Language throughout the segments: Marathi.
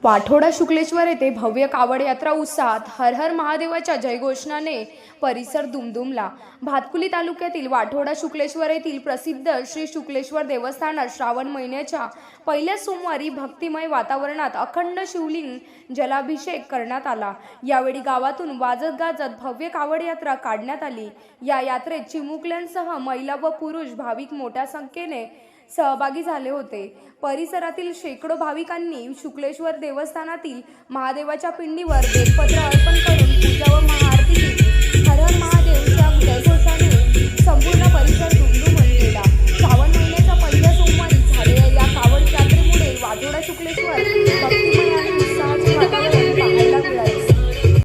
वाठोडा शुक्लेश्वर येथे भव्य कावड यात्रा उत्साहात हर हर महादेवाच्या जयघोषणाने परिसर दुमदुमला। भातकुली तालुक्यातील वाठोडा शुक्लेश्वर येथील प्रसिद्ध श्री शुक्लेश्वर देवस्थानात श्रावण महिन्याच्या पहिल्या सोमवारी भक्तिमय वातावरणात अखंड शिवलिंग जलाभिषेक करण्यात आला। यावेळी गावातून वाजत गाजत भव्य कावड यात्रा काढण्यात आली। या यात्रेत चिमुकल्यांसह महिला व पुरुष भाविक मोठ्या संख्येने सहभागी झाले होते। परिसरातील शेकडो भाविकांनी शुक्लेश्वर देवस्थानातील महादेवाच्या पिंडीवर बेलपत्र अर्पण करून पूजा व महाआरती केली। हर हर महादेवच्या जयघोषाने संपूर्ण परिसर दुमदुमून गेला। श्रावण महिन्याच्या पहिल्या सोमवारी झालेल्या या कावड यात्रेमुळे वाठोडा शुक्लेश्वर भक्तिमय आणि उत्साहाचे वातावरण पाहायला मिळाले।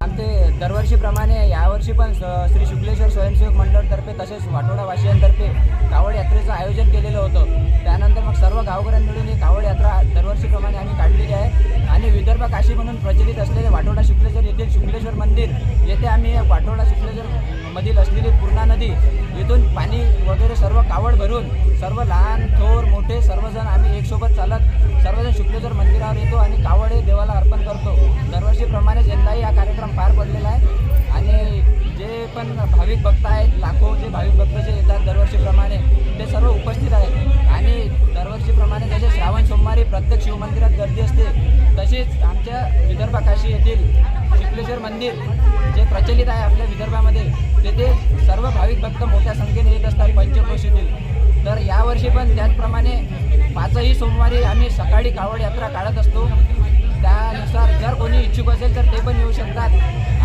आमचे दरवर्षीप्रमाणे यावर्षी पण श्री शुक्लेश्वर स्वयंसेवक मंडळातर्फे तसेच वाठोडा वासियांतर्फे कावड यात्रेचं आयोजन केलेलं होतं। त्यानंतर मग सर्व गावकऱ्यांनी मिळून ही कावड यात्रा दरवर्षीप्रमाणे आम्ही काढलेली आहे आणि विदर्भ काशी म्हणून प्रचलित असलेले वाठोडा शुक्लेश्वर येथील शुक्लेश्वर मंदिर येथे आम्ही वाठोडा शुक्लेश्वर मधील असलेली पूर्णा नदी येथून पाणी वगैरे सर्व कावड भरून सर्व लहान थोर मोठे सर्वजण आम्ही एकसोबत चालत सर्वजण शुक्लेश्वर मंदिरावर येतो आणि कावड हे देवाला अर्पण करतो। दरवर्षीप्रमाणे यंदाही हा कार्यक्रम पार पडलेला आहे आणि जे पण भाविक भक्त आहेत लाखो जे भाविक भक्त जे येतात दरवर्षीप्रमाणे ते सर्व उपस्थित आहेत आणि दरवर्षीप्रमाणे जसे श्रावण सोमवारी प्रत्येक शिवमंदिरात गर्दी असते तसेच आमच्या विदर्भ काशी येथील शुक्लेश्वर मंदिर जे प्रचलित आहे आपल्या विदर्भामध्ये तेथे सर्व भाविक भक्त मोठ्या संख्येने येत असतात पंचक्रोशीतील। तर यावर्षी पण त्याचप्रमाणे पाचही सोमवारी आम्ही सकाळी कावड यात्रा काढत असतो। त्यानुसार जर कोणी इच्छुक असेल तर ते पण येऊ शकतात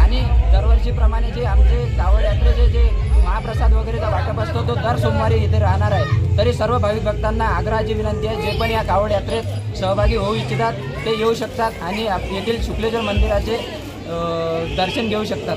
आणि दरवर्षीप्रमाणे जे आमचे कावड यात्रेचे जे महाप्रसाद वगैरेचा वाटप असतो तो दर सोमवारी इथे राहणार आहे। तरी सर्व भाविक भक्तांना आग्रहाची विनंती आहे जे पण या कावड यात्रेत सहभागी होऊ इच्छितात ते येऊ शकतात आणि येथील शुक्लेश्वर मंदिराचे दर्शन घेऊ शकतात।